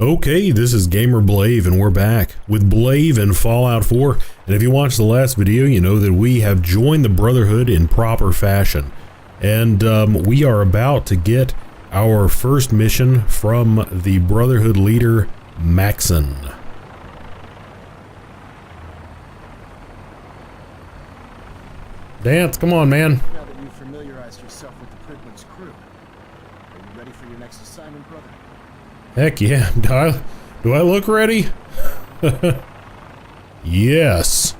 Okay, this is GamerBlave and we're back with Blave and Fallout 4. And if you watched the last video, you know that we have joined the Brotherhood in proper fashion. And we are about to get our first mission from the Brotherhood leader, Maxon. Dance, come on, man. Now that you've familiarized yourself with the Pridwin's crew, are you ready for your next assignment, brother? Heck yeah. Do I look ready? Yes.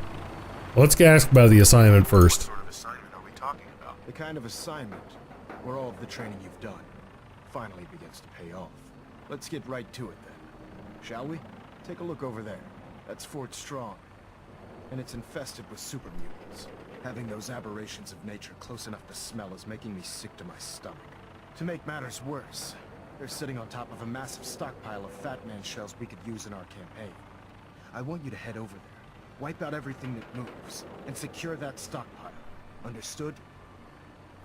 Let's ask about the assignment first. What sort of assignment are we talking about? The kind of assignment where all of the training you've done finally begins to pay off. Let's get right to it then, shall we? Take a look over there. That's Fort Strong. And it's infested with super mutants. Having those aberrations of nature close enough to smell is making me sick to my stomach. To make matters worse, they're sitting on top of a massive stockpile of Fat Man shells we could use in our campaign. I want you to head over there, wipe out everything that moves, and secure that stockpile. Understood?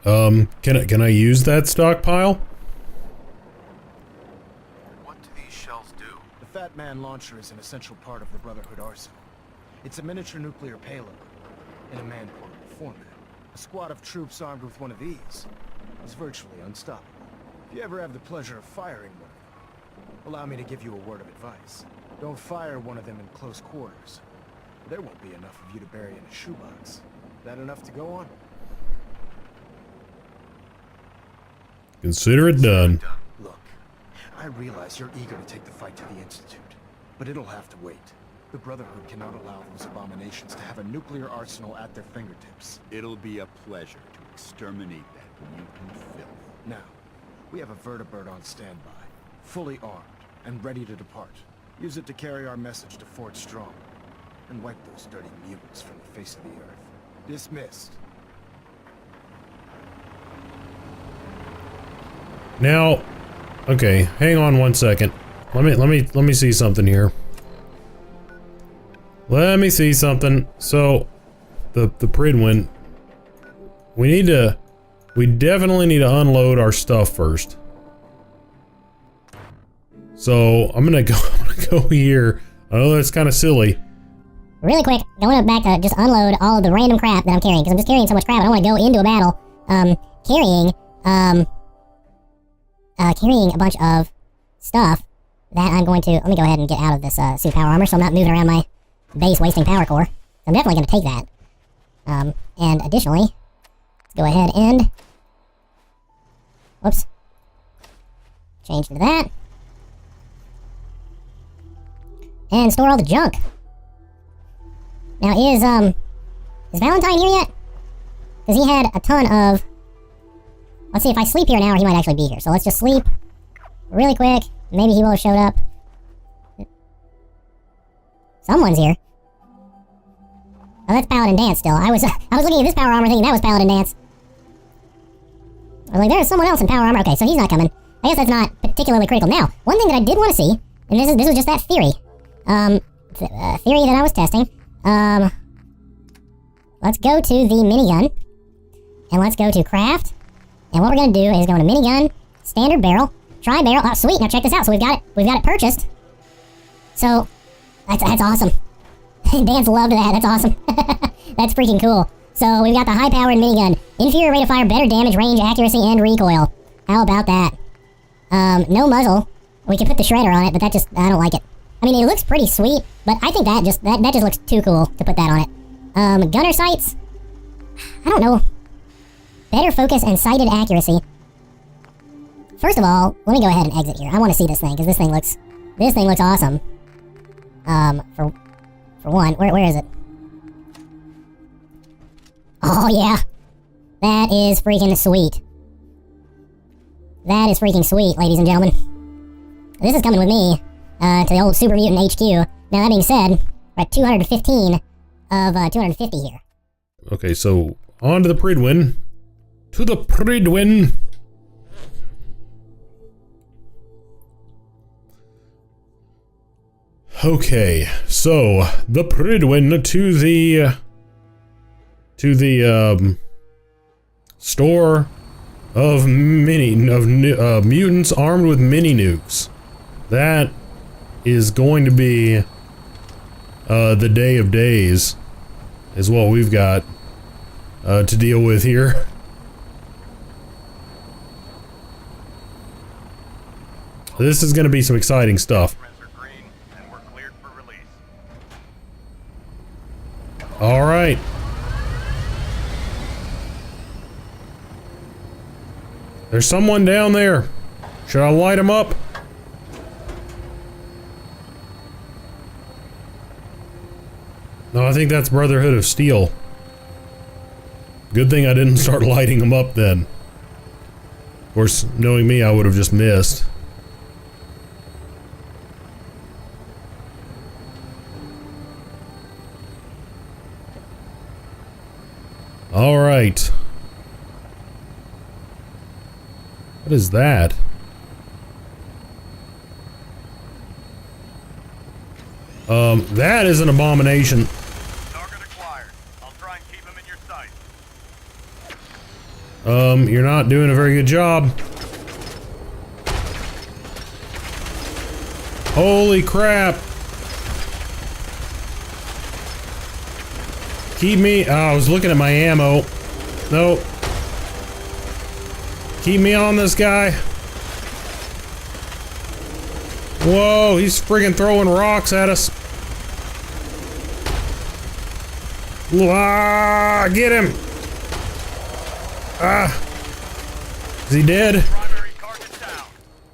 Can I use that stockpile? What do these shells do? The Fat Man launcher is an essential part of the Brotherhood arsenal. It's a miniature nuclear payload in a man-portable format. A squad of troops armed with one of these is virtually unstoppable. If you ever have the pleasure of firing one of them, allow me to give you a word of advice. Don't fire one of them in close quarters. There won't be enough of you to bury in a shoebox. That enough to go on? Consider it done. Look, I realize you're eager to take the fight to the Institute, but it'll have to wait. The Brotherhood cannot allow those abominations to have a nuclear arsenal at their fingertips. It'll be a pleasure to exterminate that mutant filth. Now, we have a vertibird on standby, fully armed and ready to depart. Use it to carry our message to Fort Strong and wipe those dirty mutants from the face of the earth. Dismissed. Now, okay, hang on one second. Let me see something here. Let me see something. So, the Pridwin, we definitely need to unload our stuff first. So, I'm gonna go here. I know that's kind of silly. Really quick, going back to just unload all of the random crap that I'm carrying, because I'm just carrying so much crap. I don't want to go into a battle, carrying a bunch of stuff that I'm going to, let me go ahead and get out of this, suit power armor, so I'm not moving around my base wasting power core. I'm definitely going to take that. And additionally, let's go ahead and, whoops, change to that. And store all the junk. Now is Valentine here yet? Because he had a ton of, let's see, if I sleep here an hour, he might actually be here. So let's just sleep really quick. Maybe he will have showed up. Someone's here. Oh, that's Paladin Dance still. I was looking at this power armor thinking that was Paladin Dance. I was like, there's someone else in power armor. Okay, so he's not coming. I guess that's not particularly critical. Now, one thing that I did want to see, and this was just that theory. Theory that I was testing. Let's go to the minigun. And let's go to craft. And what we're gonna do is go into minigun, standard barrel, tri-barrel. Oh, sweet! Now check this out. So we've got it purchased. So that's awesome. Dan's loved that. That's awesome. That's freaking cool. So we've got the high-powered minigun, inferior rate of fire, better damage, range, accuracy, and recoil. How about that? No muzzle. We can put the shredder on it, but I don't like it. I mean, it looks pretty sweet, but I think that just looks too cool to put that on it. Gunner sights. I don't know. Better focus and sighted accuracy. First of all, let me go ahead and exit here. I want to see this thing, because this thing looks awesome. For one, where is it? Oh yeah. That is freaking sweet. That is freaking sweet, ladies and gentlemen. This is coming with me, to the old Super Mutant HQ. Now that being said, we're at 215 of 250 here. Okay, so on to the Pridwin. To the Pridwin. Okay, so the Pridwin to the store of mutants armed with mini nukes. That is going to be the day of days, is what we've got to deal with here. This is going to be some exciting stuff. All right. There's someone down there. Should I light him up? No, I think that's Brotherhood of Steel. Good thing I didn't start lighting them up then. Of course, knowing me, I would have just missed. All right. What is that? That is an abomination. Target acquired. I'll try and keep him in your sight. You're not doing a very good job. Holy crap. Keep me. Oh, I was looking at my ammo. Nope. Keep me on this guy. Whoa, he's friggin' throwing rocks at us. Ah, get him. Ah. Is he dead? Primary target down.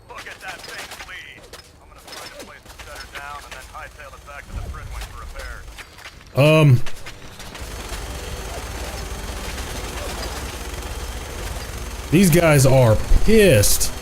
Look at that thing bleed. I'm gonna find a place to set her down and then hightail it back to the prison wing for repairs. These guys are pissed.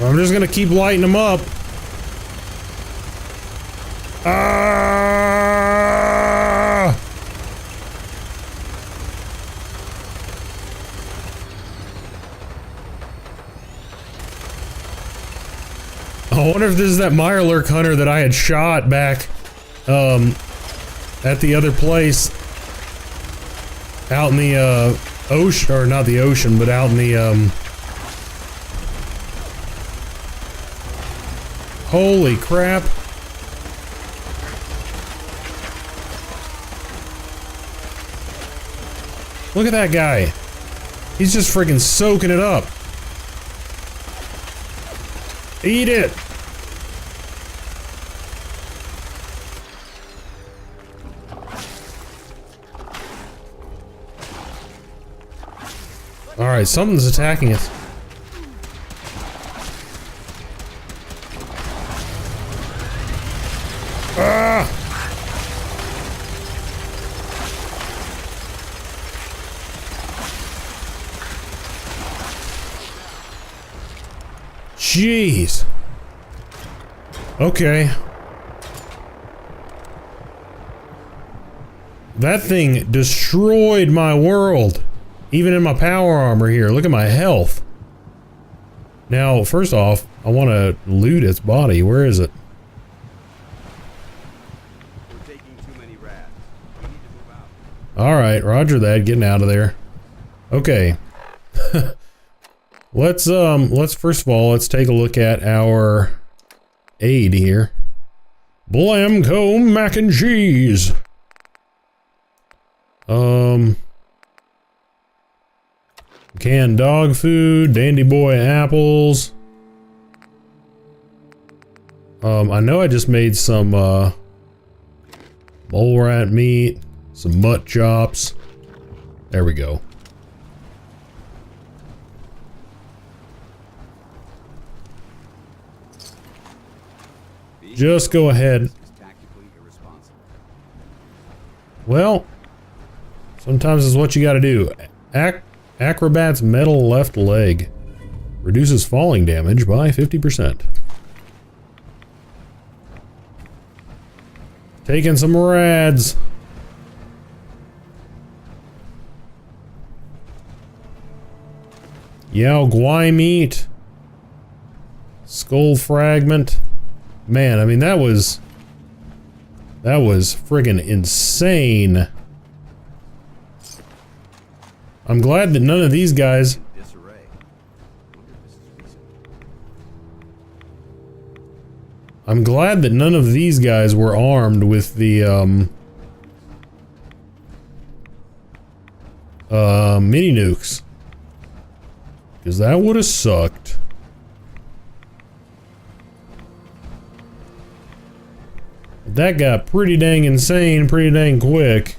I'm just gonna keep lighting them up. I wonder if this is that Mirelurk hunter that I had shot back at the other place out in the ocean, or not the ocean, but out in the holy crap. Look at that guy. He's just freaking soaking it up. Eat it. All right, something's attacking us. Ah! Jeez. Okay. That thing destroyed my world. Even in my power armor here. Look at my health. Now, first off, I want to loot its body. Where is it? We're taking too many rats. We need to move out. Alright, roger that. Getting out of there. Okay. Let's first of all, let's take a look at our aid here. Blamco mac and cheese. Canned dog food, Dandy Boy apples. I know I just made some mole rat meat, some mutt chops. There we go. Just go ahead. Well, sometimes it's what you gotta do. Acrobat's metal left leg. Reduces falling damage by 50%. Taking some rads. Yao Guai meat. Skull fragment. Man, I mean, that was friggin' insane. I'm glad that none of these guys... Disarray. Wonder if this is recent. I'm glad that none of these guys were armed with the, mini nukes. Because that would have sucked. But that got pretty dang insane, pretty dang quick.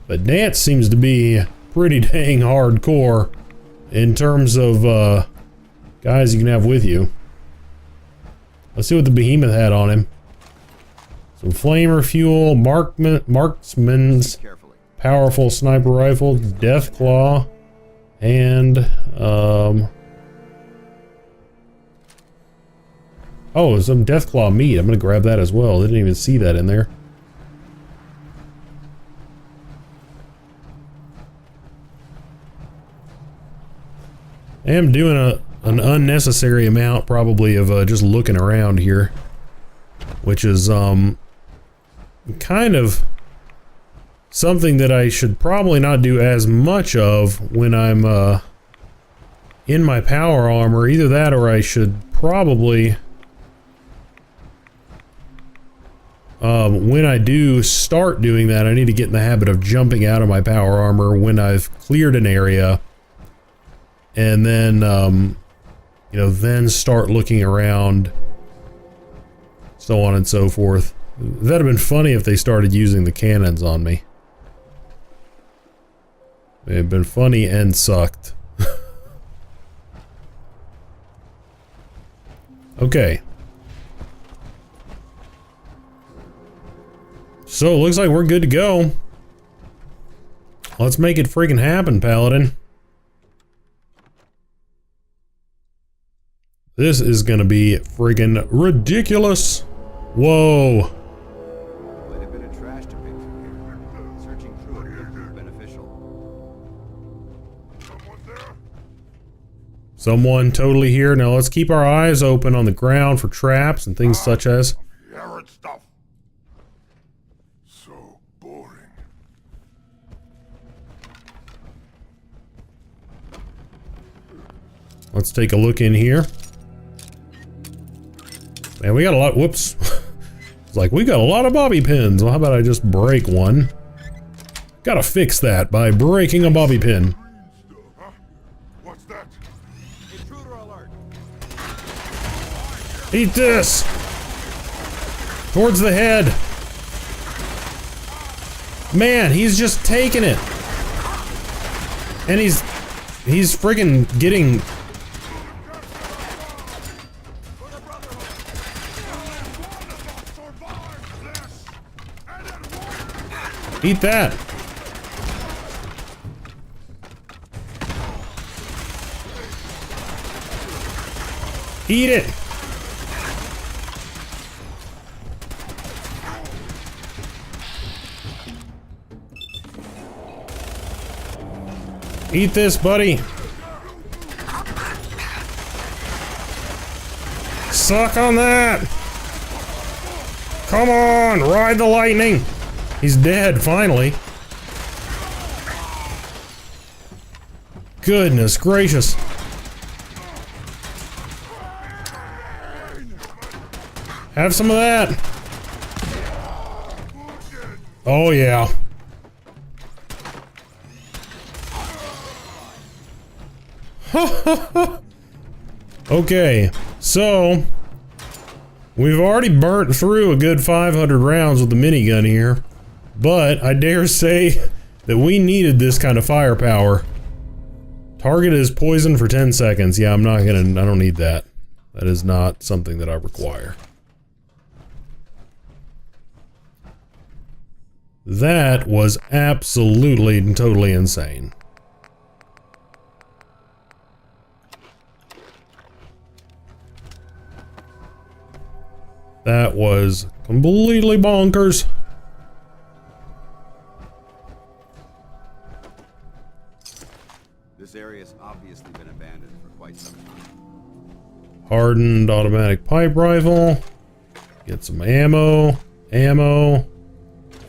But Dance seems to be pretty dang hardcore in terms of, guys you can have with you. Let's see what the behemoth had on him. So flamer fuel, marksman's powerful sniper rifle, death claw, and oh, some death claw meat. I'm gonna grab that as well. Didn't even see that in there. I am doing an unnecessary amount probably of just looking around here, which is kind of something that I should probably not do as much of when I'm in my power armor. Either that or I should probably when I do start doing that, I need to get in the habit of jumping out of my power armor when I've cleared an area. And then, you know, then start looking around, so on and so forth. That'd have been funny if they started using the cannons on me. It'd have been funny and sucked. Okay. So, it looks like we're good to go. Let's make it freaking happen, Paladin. This is gonna be friggin' ridiculous. Whoa. Quite a bit of trash to pick through here. Searching through it could prove beneficial. Someone there? Someone totally here. Now let's keep our eyes open on the ground for traps and things such as... Arid stuff. So boring. Let's take a look in here. Man, we got a lot... Whoops. It's like, we got a lot of bobby pins. Well, how about I just break one? Gotta fix that by breaking a bobby pin. Huh? What's that? Intruder alert. Eat this! Towards the head. Man, he's just taking it. And he's friggin' getting... Eat that! Eat it! Eat this, buddy! Suck on that! Come on, ride the lightning! He's dead, finally. Goodness gracious. Have some of that. Oh, yeah. Okay, so we've already burnt through a good 500 rounds with the minigun here. But I dare say that we needed this kind of firepower. Target is poisoned for 10 seconds. Yeah, I don't need that. That is not something that I require. That was absolutely and totally insane. That was completely bonkers. This area's obviously been abandoned for quite some time. Hardened automatic pipe rifle. Get some ammo. Ammo.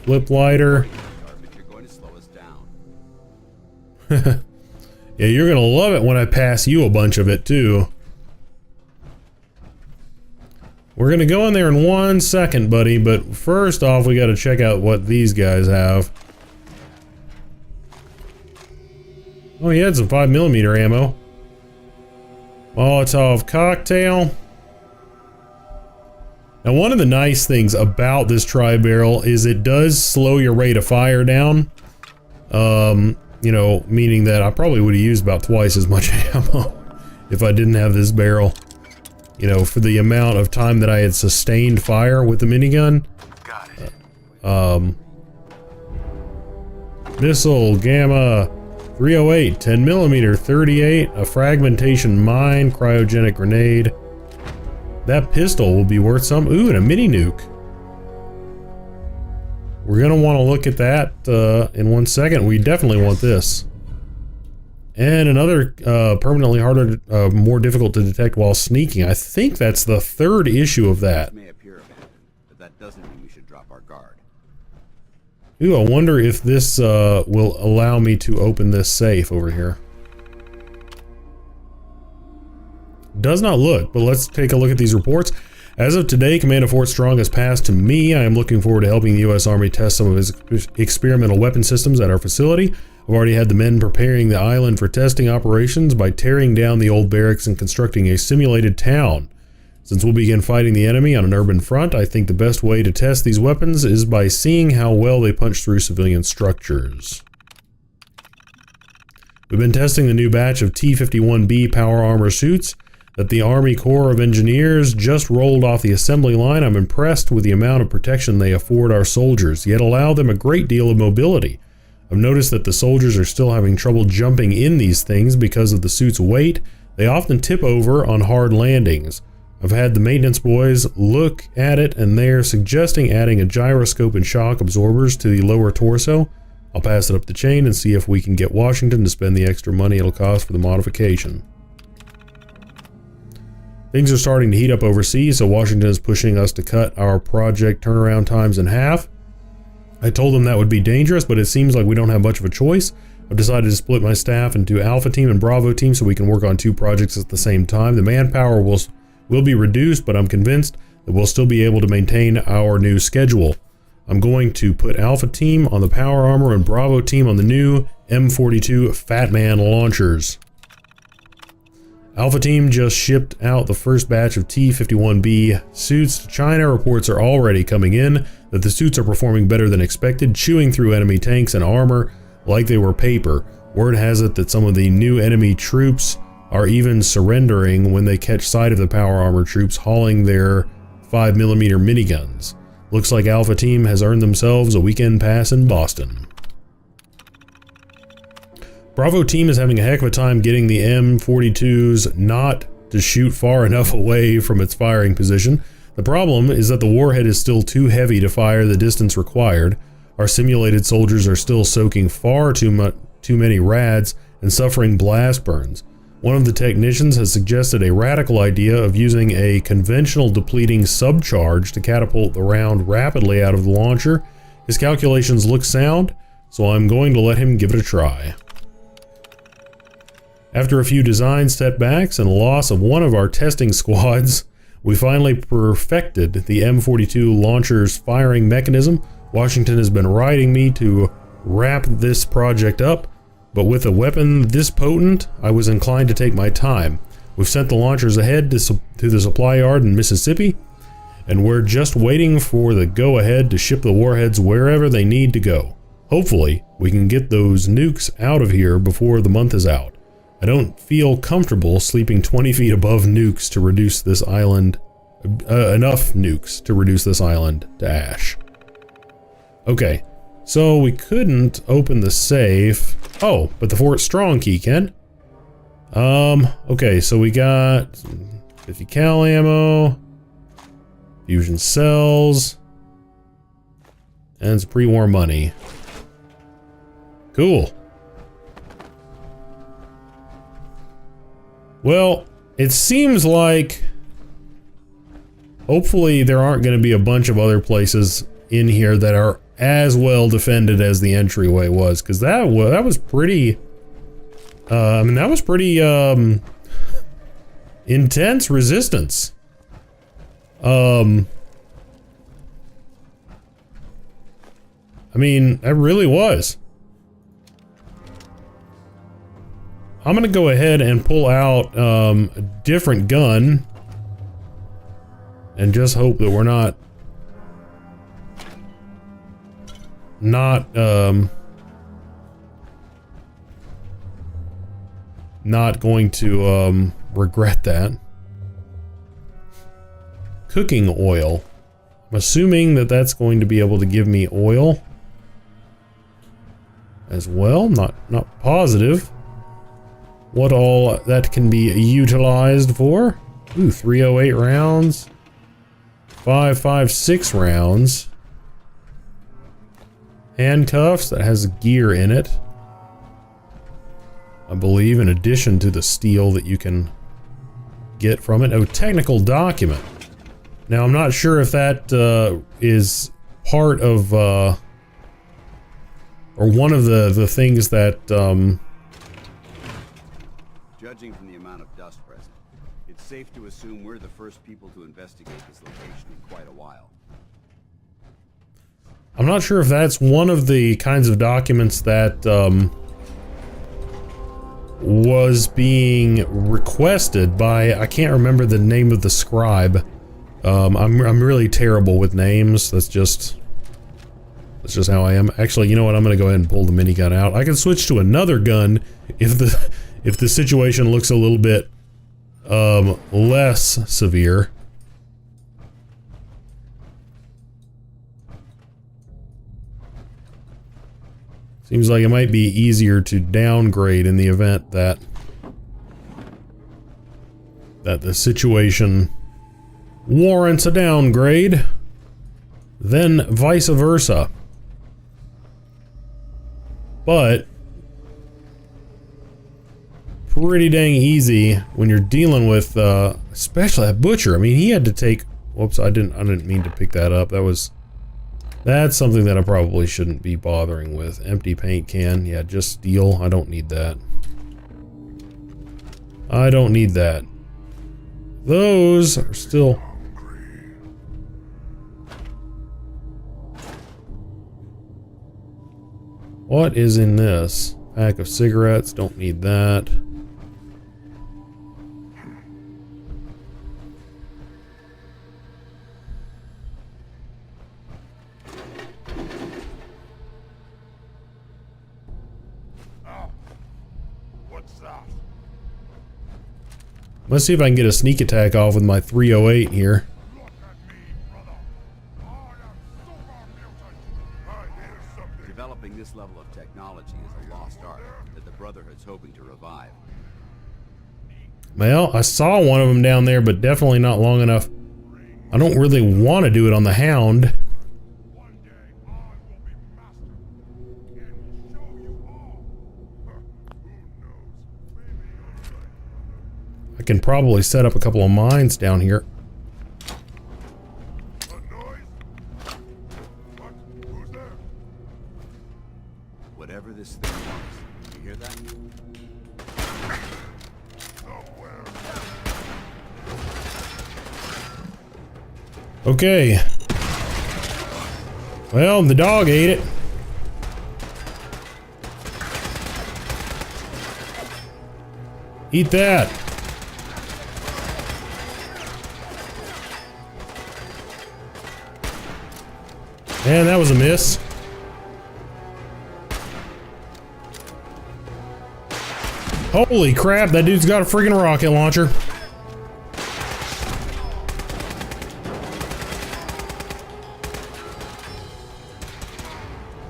Flip lighter. Garbage, you're going to slow us down. Yeah, you're gonna love it when I pass you a bunch of it too. We're gonna go in there in 1 second, buddy, but first off we gotta check out what these guys have. Oh, he had some 5mm ammo. Molotov cocktail. Now, one of the nice things about this tri-barrel is it does slow your rate of fire down. You know, meaning that I probably would have used about twice as much ammo if I didn't have this barrel. You know, for the amount of time that I had sustained fire with the minigun. Got it. Missile, Gamma, 308, 10mm, 38, a fragmentation mine, cryogenic grenade. That pistol will be worth some. Ooh, and a mini nuke. We're gonna want to look at that in 1 second. We definitely want this. And another permanently harder, more difficult to detect while sneaking. I think that's the 3rd issue of that. This may appear abandoned, but that doesn't mean we should drop our guard. Ooh, I wonder if this will allow me to open this safe over here. Does not look, but let's take a look at these reports. As of today, Command of Fort Strong has passed to me. I am looking forward to helping the U.S. Army test some of its experimental weapon systems at our facility. I've already had the men preparing the island for testing operations by tearing down the old barracks and constructing a simulated town. Since we'll begin fighting the enemy on an urban front, I think the best way to test these weapons is by seeing how well they punch through civilian structures. We've been testing the new batch of T-51B power armor suits that the Army Corps of Engineers just rolled off the assembly line. I'm impressed with the amount of protection they afford our soldiers, yet allow them a great deal of mobility. I've noticed that the soldiers are still having trouble jumping in these things because of the suit's weight. They often tip over on hard landings. I've had the maintenance boys look at it and they're suggesting adding a gyroscope and shock absorbers to the lower torso. I'll pass it up the chain and see if we can get Washington to spend the extra money it'll cost for the modification. Things are starting to heat up overseas, so Washington is pushing us to cut our project turnaround times in half. I told them that would be dangerous, but it seems like we don't have much of a choice. I've decided to split my staff into Alpha Team and Bravo Team so we can work on 2 projects at the same time. The manpower will be reduced, but I'm convinced that we'll still be able to maintain our new schedule. I'm going to put Alpha Team on the power armor and Bravo Team on the new M42 Fat Man launchers. Alpha Team just shipped out the first batch of T-51B suits to China. Reports are already coming in that the suits are performing better than expected, chewing through enemy tanks and armor like they were paper. Word has it that some of the new enemy troops are even surrendering when they catch sight of the power armor troops hauling their 5mm miniguns. Looks like Alpha Team has earned themselves a weekend pass in Boston. Bravo Team is having a heck of a time getting the M42s not to shoot far enough away from its firing position. The problem is that the warhead is still too heavy to fire the distance required. Our simulated soldiers are still soaking far too many rads and suffering blast burns. One of the technicians has suggested a radical idea of using a conventional depleting subcharge to catapult the round rapidly out of the launcher. His calculations look sound, so I'm going to let him give it a try. After a few design setbacks and loss of one of our testing squads, we finally perfected the M42 launcher's firing mechanism. Washington has been riding me to wrap this project up, but with a weapon this potent, I was inclined to take my time. We've sent the launchers ahead to the supply yard in Mississippi, and we're just waiting for the go-ahead to ship the warheads wherever they need to go. Hopefully, we can get those nukes out of here before the month is out. I don't feel comfortable sleeping 20 feet above nukes to reduce this island, enough nukes to reduce this island to ash. Okay, so we couldn't open the safe. Oh, but the Fort Strong key can. Okay, so we got 50 cal ammo, fusion cells, and some pre-war money. Cool. Well, it seems like hopefully there aren't going to be a bunch of other places in here that are as well defended as the entryway was, because that was pretty I mean, that was pretty intense resistance. I mean, that really was. I'm gonna go ahead and pull out a different gun and just hope that we're not going to regret that. Cooking oil. I'm assuming that that's going to be able to give me oil as well. Not positive what all that can be utilized for. Ooh, 308 rounds. 556 rounds. Handcuffs, that has gear in it, I believe, in addition to the steel that you can get from it. Oh, technical document. Now, I'm not sure if that is part of, or one of the things that, Judging from the amount of dust present, it's safe to assume we're the first people to investigate this location in quite a while. I'm not sure if that's one of the kinds of documents that was being requested by, I can't remember the name of the scribe. I'm really terrible with names. That's just how I am. Actually, you know what? I'm gonna go ahead and pull the minigun out. I can switch to another gun if the situation looks a little bit less severe. Seems like it might be easier to downgrade in the event that the situation warrants a downgrade, then vice versa. But pretty dang easy when you're dealing with especially that butcher. I mean, he had to take, whoops, I didn't mean to pick that up. That's something that I probably shouldn't be bothering with. Empty paint can. Yeah, just steel. I don't need that. I don't need that. Those are still... What is in this? Pack of cigarettes. Don't need that. Let's see if I can get a sneak attack off with my 308 here. Developing this level of technology is a lost art that the Brotherhood's hoping to revive. Well, I saw one of them down there, but definitely not long enough. I don't really want to do it on the Hound. I can probably set up a couple of mines down here. Whatever this thing was, you hear that? Okay. Well, the dog ate it. Eat that. Man, that was a miss. Holy crap, that dude's got a freaking rocket launcher.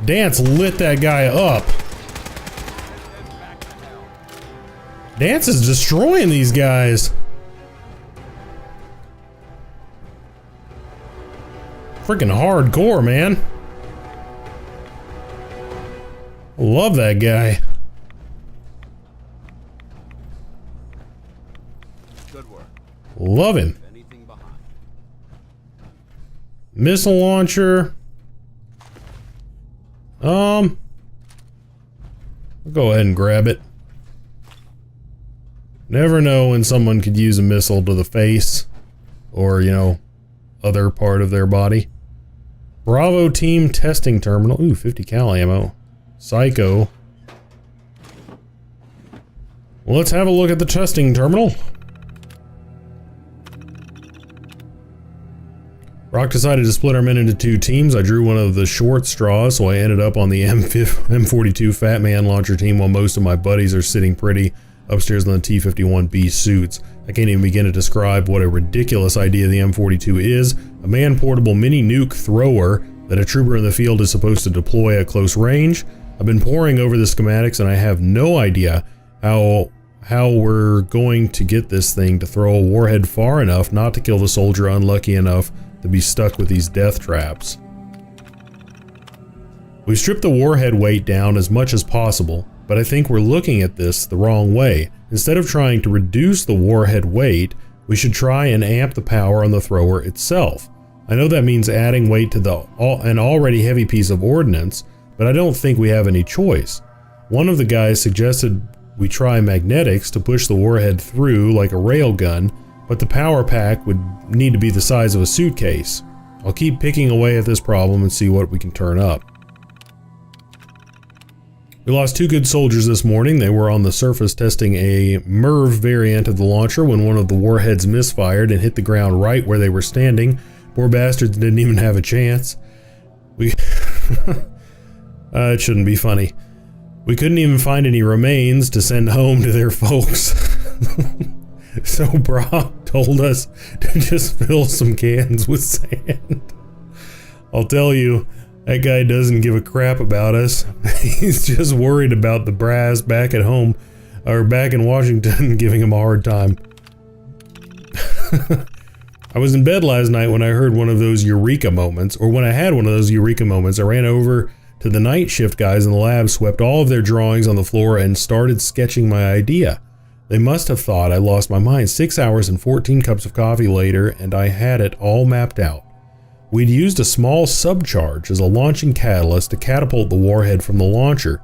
Dance lit that guy up. Dance is destroying these guys. Freaking hardcore, man. Love that guy. Love him. Anything behind. Missile launcher. I'll go ahead and grab it. Never know when someone could use a missile to the face or, you know, other part of their body. Bravo team testing terminal. Ooh, 50 cal ammo. Psycho. Well, let's have a look at the testing terminal. Brock decided to split our men into 2 teams. I drew one of the short straws, so I ended up on the M42 Fat Man launcher team while most of my buddies are sitting pretty upstairs on the T-51B suits. I can't even begin to describe what a ridiculous idea the M42 is. A man-portable mini-nuke thrower that a trooper in the field is supposed to deploy at close range. I've been poring over the schematics and I have no idea how we're going to get this thing to throw a warhead far enough not to kill the soldier unlucky enough to be stuck with these death traps. We've stripped the warhead weight down as much as possible, but I think we're looking at this the wrong way. Instead of trying to reduce the warhead weight, we should try and amp the power on the thrower itself. I know that means adding weight to an already heavy piece of ordnance, but I don't think we have any choice. One of the guys suggested we try magnetics to push the warhead through like a railgun, but the power pack would need to be the size of a suitcase. I'll keep picking away at this problem and see what we can turn up. We lost 2 good soldiers this morning. They were on the surface testing a MIRV variant of the launcher when one of the warheads misfired and hit the ground right where they were standing. Poor bastards didn't even have a chance. It shouldn't be funny. We couldn't even find any remains to send home to their folks. So Brock told us to just fill some cans with sand. I'll tell you, that guy doesn't give a crap about us. He's just worried about the brass back at home, or back in Washington, giving him a hard time. I was in bed last night when I heard one of those eureka moments, or when I had one of those eureka moments. I ran over to the night shift guys in the lab, swept all of their drawings on the floor, and started sketching my idea. They must have thought I lost my mind. 6 hours and 14 cups of coffee later, and I had it all mapped out. We'd used a small subcharge as a launching catalyst to catapult the warhead from the launcher.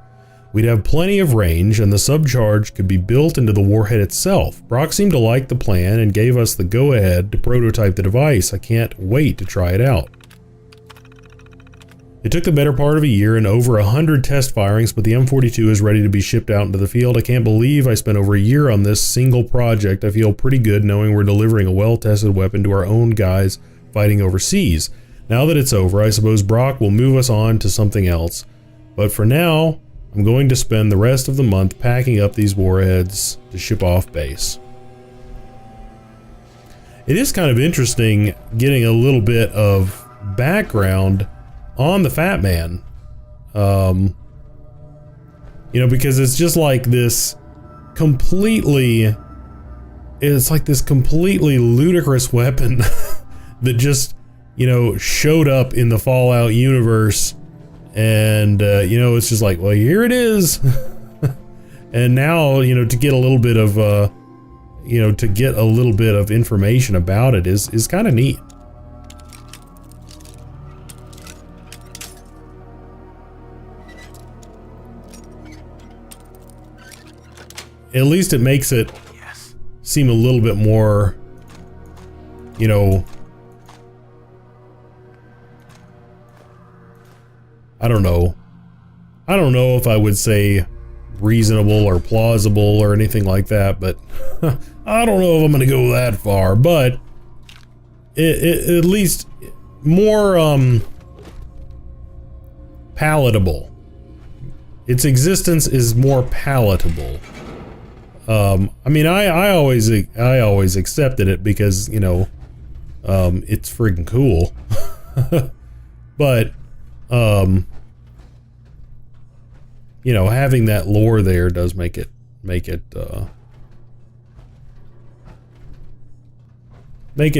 We'd have plenty of range, and the subcharge could be built into the warhead itself. Brock seemed to like the plan and gave us the go-ahead to prototype the device. I can't wait to try it out. It took the better part of a year and over 100 test firings, but the M42 is ready to be shipped out into the field. I can't believe I spent over a year on this single project. I feel pretty good knowing we're delivering a well-tested weapon to our own guys fighting overseas. Now that it's over, I suppose Brock will move us on to something else. But for now, I'm going to spend the rest of the month packing up these warheads to ship off base. It is kind of interesting getting a little bit of background on the Fat Man. You know, because it's just like this completely, it's like this completely ludicrous weapon that just, you know, showed up in the Fallout universe, and you know, it's just like, well, here it is. And now, you know, to get a little bit of you know, to get a little bit of information about it is kind of neat. At least it makes it seem a little bit more, you know, I don't know if I would say reasonable or plausible or anything like that, but I don't know if I'm gonna go that far, but it at least more palatable. Its existence is more palatable. I mean, I always accepted it because, you know, it's friggin' cool. But you know, having that lore there does make it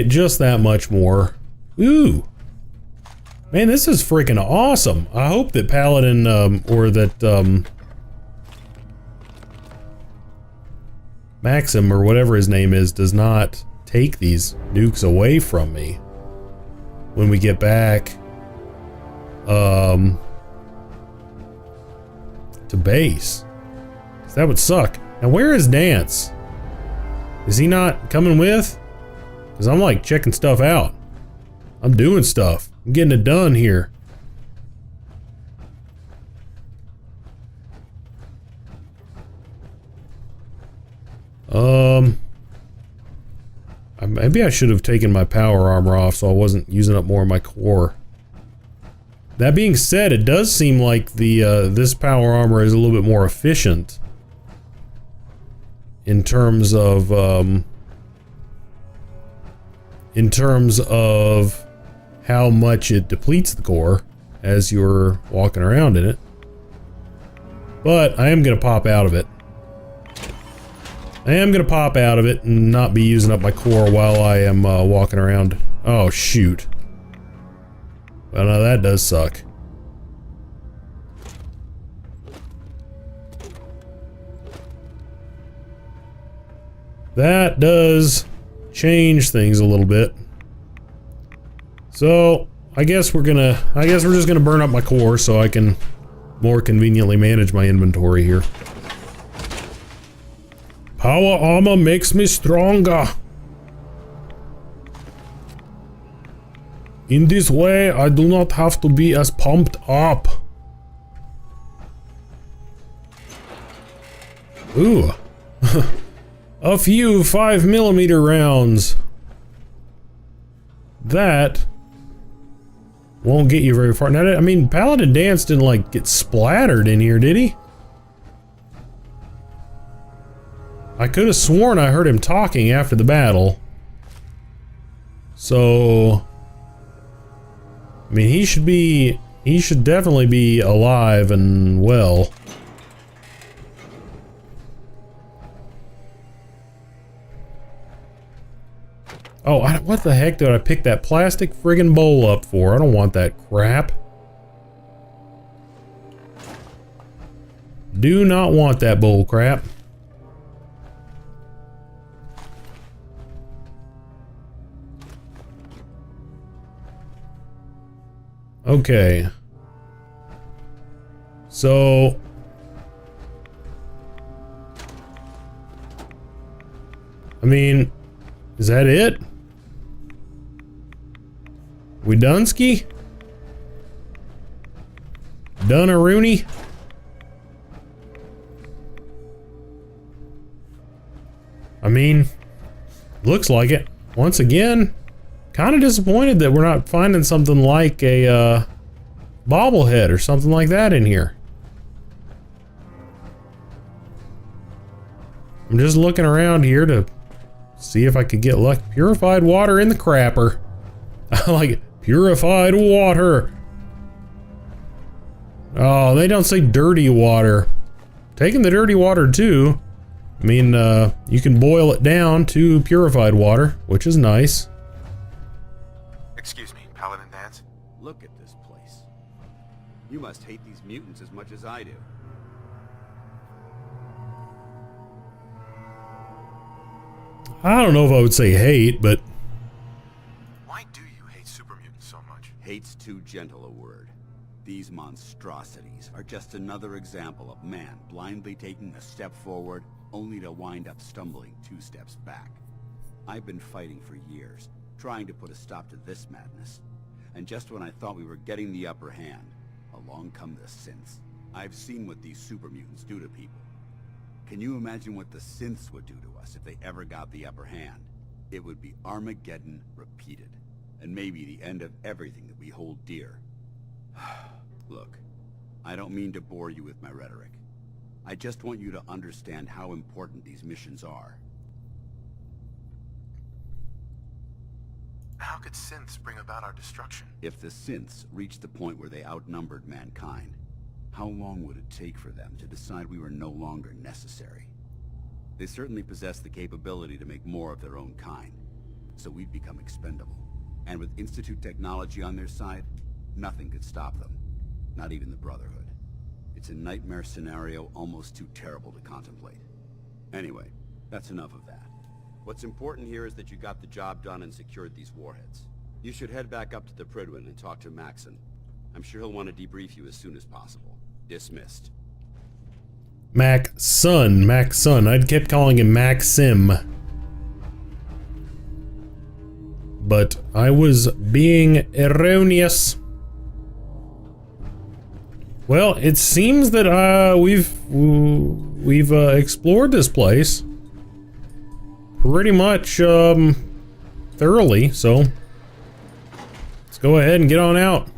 just that much more. Ooh, man, this is freaking awesome. I hope that Paladin or that Maxim or whatever his name is does not take these nukes away from me when we get back to base. That would suck. Now where is Dance? Is he not coming with? Because I'm like checking stuff out. I'm doing stuff. I'm getting it done here. Maybe I should have taken my power armor off so I wasn't using up more of my core. That being said, it does seem like the this power armor is a little bit more efficient in terms of how much it depletes the core as you're walking around in it. But I am gonna pop out of it. I am gonna pop out of it and not be using up my core while I am walking around. Oh shoot. Well, no, that does suck. That does change things a little bit. So, I guess we're just gonna burn up my core so I can more conveniently manage my inventory here. Power armor makes me stronger. In this way, I do not have to be as pumped up. Ooh. A few 5mm rounds. That won't get you very far. Now, I mean, Paladin Dance didn't like get splattered in here, did he? I could have sworn I heard him talking after the battle. So, I mean, he should definitely be alive and well. Oh, what the heck did I pick that plastic friggin' bowl up for? I don't want that crap. Do not want that bull crap. Okay. So... I mean, is that it? We done-ski? Done-a-rooney? I mean, looks like it. Once again, kind of disappointed that we're not finding something like a bobblehead or something like that in here. I'm just looking around here to see if I could get luck. Purified water in the crapper. I like it. Purified water. Oh, they don't say dirty water. Taking the dirty water too. I mean, you can boil it down to purified water, which is nice. Excuse me, Paladin Dance. Look at this place. You must hate these mutants as much as I do. I don't know if I would say hate, but... Why do you hate super mutants so much? Hate's too gentle a word. These monstrosities are just another example of man blindly taking a step forward, only to wind up stumbling 2 steps back. I've been fighting for years, trying to put a stop to this madness. And just when I thought we were getting the upper hand, along come the synths. I've seen what these super mutants do to people. Can you imagine what the synths would do to us if they ever got the upper hand? It would be Armageddon repeated, and maybe the end of everything that we hold dear. Look, I don't mean to bore you with my rhetoric. I just want you to understand how important these missions are. How could synths bring about our destruction? If the synths reached the point where they outnumbered mankind, how long would it take for them to decide we were no longer necessary? They certainly possess the capability to make more of their own kind, so we'd become expendable. And with Institute technology on their side, nothing could stop them, not even the Brotherhood. It's a nightmare scenario almost too terrible to contemplate. Anyway, that's enough of that. What's important here is that you got the job done and secured these warheads. You should head back up to the Prydwen and talk to Maxon. I'm sure he'll want to debrief you as soon as possible. Dismissed. Maxson. I'd kept calling him Maxim. But I was being erroneous. Well, it seems that we've explored this place pretty much thoroughly, so let's go ahead and get on out.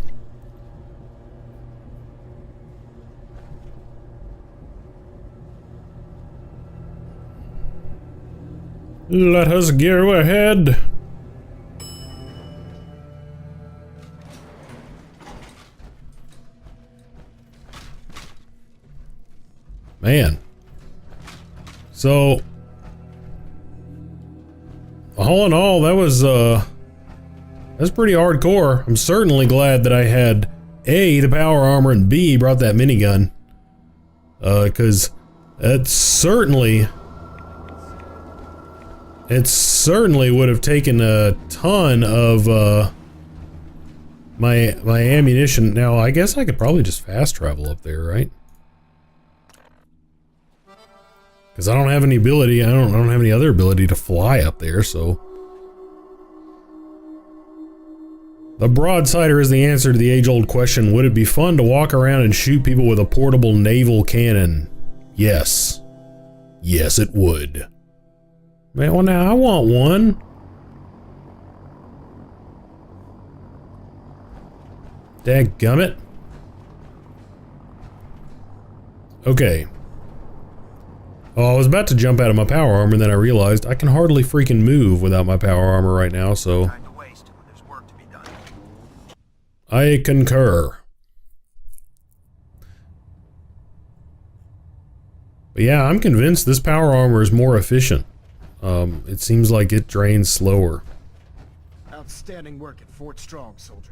Let us go ahead. Man. So, all in all, that's pretty hardcore. I'm certainly glad that I had A, the power armor, and B, brought that minigun. 'Cause it certainly would have taken a ton of my ammunition. Now, I guess I could probably just fast travel up there, right? Because I don't have any ability, I don't have any other ability to fly up there, so. The broadsider is the answer to the age-old question, would it be fun to walk around and shoot people with a portable naval cannon? Yes. Yes, it would. Man, well now, I want one. Dadgummit. Okay. Oh, I was about to jump out of my power armor, and then I realized I can hardly freaking move without my power armor right now, so. Time to waste when there's work to be done. I concur. But yeah, I'm convinced this power armor is more efficient. It seems like it drains slower. Outstanding work at Fort Strong, soldier.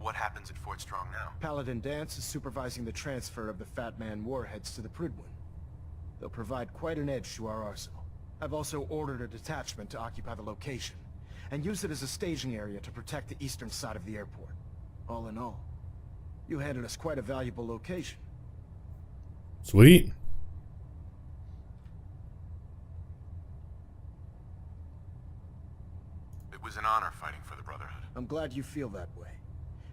What happens at Fort Strong now? Paladin Dance is supervising the transfer of the Fat Man warheads to the Prydwen. They'll provide quite an edge to our arsenal. I've also ordered a detachment to occupy the location, and use it as a staging area to protect the eastern side of the airport. All in all, you handed us quite a valuable location. Sweet. It was an honor fighting for the Brotherhood. I'm glad you feel that way,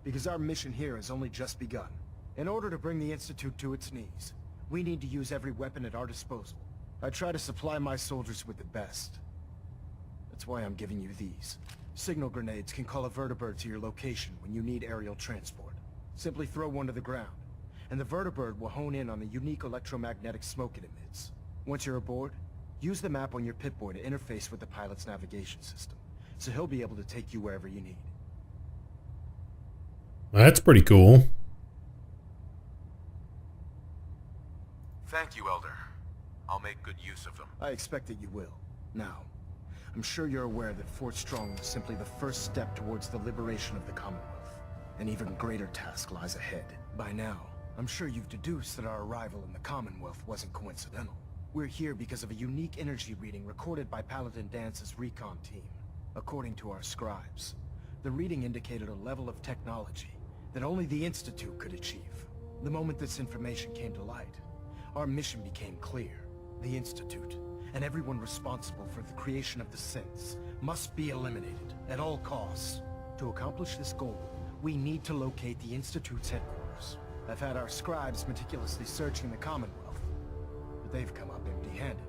because our mission here has only just begun. In order to bring the Institute to its knees, we need to use every weapon at our disposal. I try to supply my soldiers with the best. That's why I'm giving you these. Signal grenades can call a vertibird to your location when you need aerial transport. Simply throw one to the ground, and the vertibird will hone in on the unique electromagnetic smoke it emits. Once you're aboard, use the map on your Pip-Boy to interface with the pilot's navigation system, so he'll be able to take you wherever you need. That's pretty cool. Thank you, Elder. I'll make good use of them. I expect that you will. Now, I'm sure you're aware that Fort Strong was simply the first step towards the liberation of the Commonwealth. An even greater task lies ahead. By now, I'm sure you've deduced that our arrival in the Commonwealth wasn't coincidental. We're here because of a unique energy reading recorded by Paladin Dance's recon team. According to our scribes, the reading indicated a level of technology that only the Institute could achieve. The moment this information came to light, our mission became clear. The Institute, and everyone responsible for the creation of the synths, must be eliminated at all costs. To accomplish this goal, we need to locate the Institute's headquarters. I've had our scribes meticulously searching the Commonwealth, but they've come up empty-handed.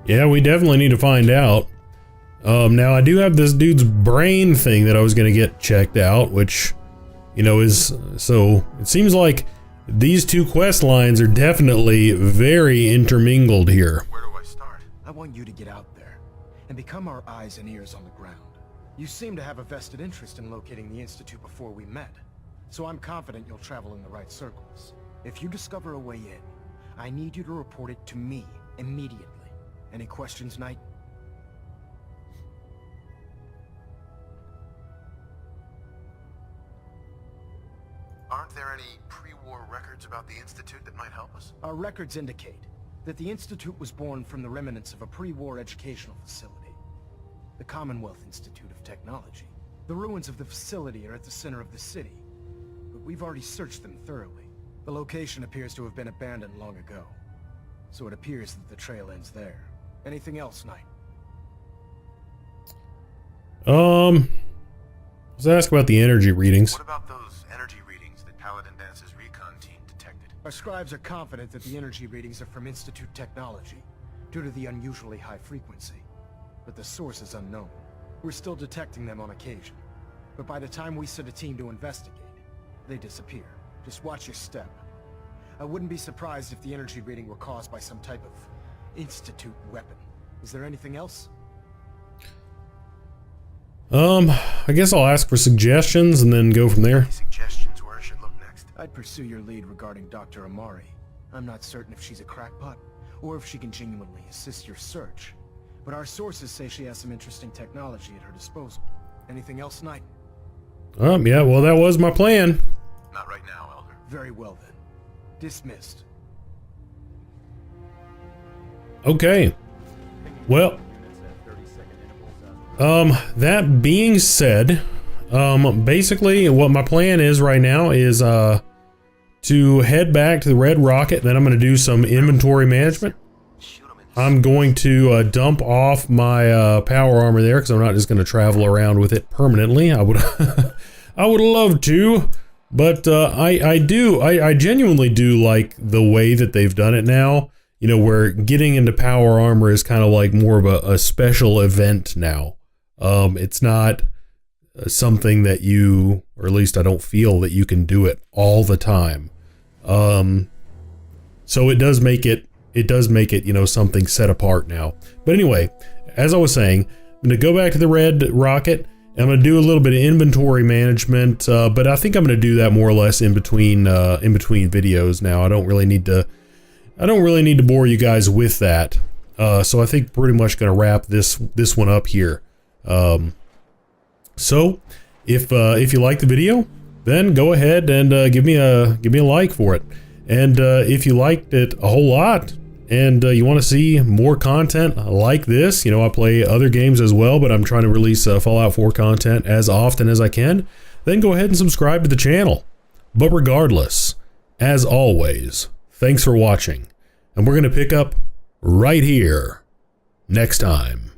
Yeah, we definitely need to find out. Now I do have this dude's brain thing that I was gonna get checked out, which, you know, is, so it seems like these two quest lines are definitely very intermingled here. Where do I start? I want you to get out there and become our eyes and ears on the ground. You seem to have a vested interest in locating the Institute before we met, so I'm confident you'll travel in the right circles. If you discover a way in, I need you to report it to me immediately. Any questions, Knight? All aren't there any pre-war records about the Institute that might help us? Our records indicate that the Institute was born from the remnants of a pre-war educational facility, the Commonwealth Institute of Technology. The ruins of the facility are at the center of the city, but we've already searched them thoroughly. The location appears to have been abandoned long ago, so it appears that the trail ends there. Anything else, Knight? Let's ask about the energy readings. What about those energy readings that Paladin Dance's recon team detected? Our scribes are confident that the energy readings are from Institute Technology, due to the unusually high frequency. But the source is unknown. We're still detecting them on occasion. But by the time we send a team to investigate, they disappear. Just watch your step. I wouldn't be surprised if the energy reading were caused by some type of Institute weapon. Is there anything else? I guess I'll ask for suggestions and then go from there. Any suggestions where I should look next? I'd pursue your lead regarding Dr. Amari. I'm not certain if she's a crackpot, or if she can genuinely assist your search. But our sources say she has some interesting technology at her disposal. Anything else, Knight? Yeah, well, that was my plan. Not right now, Elder. Very well then. Dismissed. Okay. Well, that being said, basically what my plan is right now is to head back to the Red Rocket. Then I'm going to do some inventory management. I'm going to dump off my power armor there because I'm not just going to travel around with it permanently. I would I would love to, but I genuinely do like the way that they've done it now. You know, where getting into power armor is kind of like more of a special event now. It's not something that you, or at least I don't feel that you can do it all the time. So it does make it, you know, something set apart now. But anyway, as I was saying, I'm going to go back to the Red Rocket. And I'm going to do a little bit of inventory management, but I think I'm going to do that more or less in between videos now. I don't really need to bore you guys with that. So I think pretty much going to wrap this one up here. So if you like the video, then go ahead and give me a like for it. And if you liked it a whole lot and you want to see more content like this, you know, I play other games as well, but I'm trying to release Fallout 4 content as often as I can, then go ahead and subscribe to the channel. But regardless, as always, thanks for watching, and we're going to pick up right here next time.